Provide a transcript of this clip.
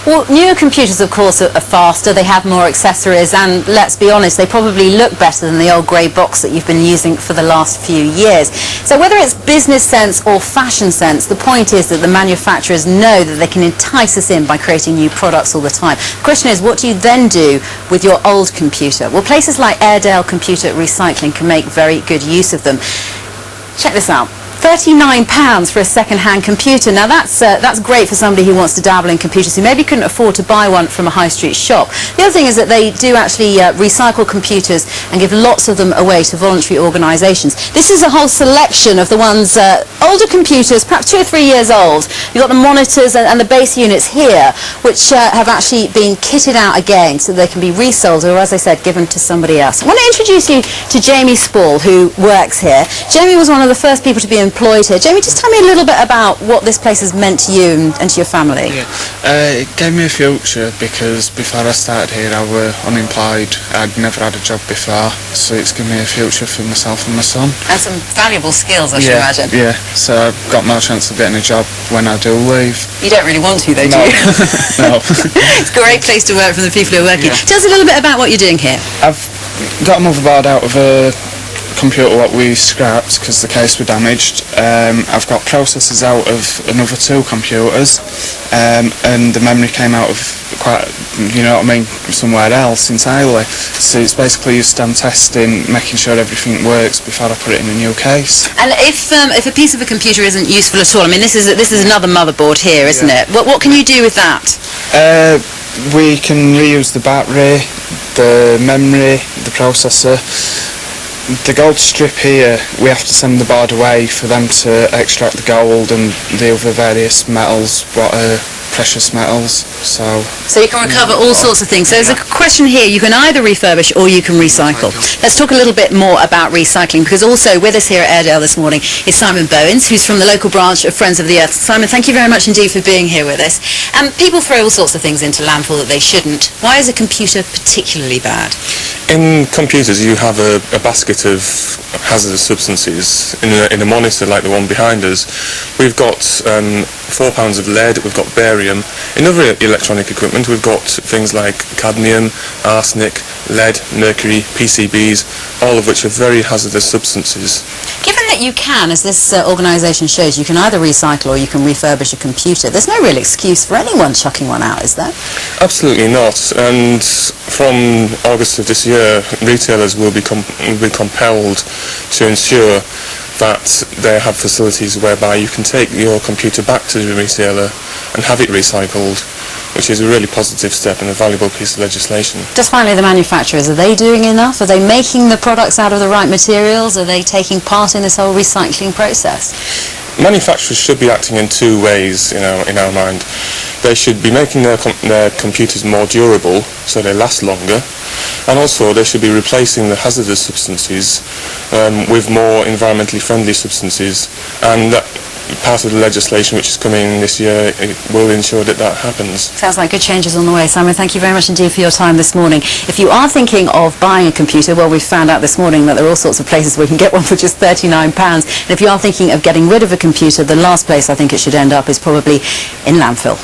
Well, newer computers, of course, are faster, they have more accessories, and let's be honest, they probably look better than the old grey box that you've been using for the last few years. So whether it's business sense or fashion sense, the point is that the manufacturers know that they can entice us in by creating new products all the time. The question is, what do you then do with your old computer? Well, places like Airedale Computer Recycling can make very good use of them. Check this out. £39 for a second-hand computer. Now that's great for somebody who wants to dabble in computers who maybe couldn't afford to buy one from a high street shop. The other thing is that they do actually recycle computers and give lots of them away to voluntary organisations. This is a whole selection of the ones, older computers, perhaps 2 or 3 years old. You've got the monitors and the base units here, which have actually been kitted out again so they can be resold or, as I said, given to somebody else. I want to introduce you to Jamie Spall, who works here. Jamie was one of the first people to be employed here. Jamie, just tell me a little bit about what this place has meant to you and to your family. Yeah, it gave me a future because before I started here I was unemployed. I'd never had a job before, so it's given me a future for myself and my son. And some valuable skills, I should imagine. Yeah, so I've got more chance of getting a job when I do leave. You don't really want to, though, do you? No. It's a great place to work from the people who are working. Tell us a little bit about what you're doing here. I've got a motherboard out of a computer what we scrapped because the case were damaged. I've got processors out of another 2 computers, and the memory came out of quite, you know what I mean, somewhere else entirely. So it's basically just testing, making sure everything works before I put it in a new case. And if a piece of a computer isn't useful at all, I mean, this is another motherboard here, isn't it? What can you do with that? We can reuse the battery, the memory, the processor. The gold strip here, we have to send the board away for them to extract the gold and the other various metals, what are precious metals. So you can recover all sorts of things. So there's a question here, you can either refurbish or you can recycle. Let's talk a little bit more about recycling, because also with us here at Airedale this morning is Simon Bowens, who's from the local branch of Friends of the Earth. Simon, thank you very much indeed for being here with us. People throw all sorts of things into landfill that they shouldn't. Why is a computer particularly bad? In computers you have a basket of hazardous substances. In a monitor like the one behind us, we've got 4 pounds of lead, we've got barium. In other electronic equipment we've got things like cadmium, arsenic, lead, mercury, PCBs, all of which are very hazardous substances. Given that you can, as this organisation shows, you can either recycle or you can refurbish a computer, there's no real excuse for anyone chucking one out, is there? Absolutely not, and from August of this year retailers will be compelled to ensure that they have facilities whereby you can take your computer back to the retailer and have it recycled, which is a really positive step and a valuable piece of legislation. Just finally, the manufacturers, are they doing enough? Are they making the products out of the right materials? Are they taking part in this whole recycling process? Manufacturers should be acting in 2 ways in our mind. They should be making their computers more durable so they last longer, and also they should be replacing the hazardous substances with more environmentally friendly substances, and that part of the legislation which is coming this year will ensure that that happens. Sounds like good changes on the way. Simon, thank you very much indeed for your time this morning. If you are thinking of buying a computer, well, we've found out this morning that there are all sorts of places where you can get one for just £39. And if you are thinking of getting rid of a computer, the last place I think it should end up is probably in landfill.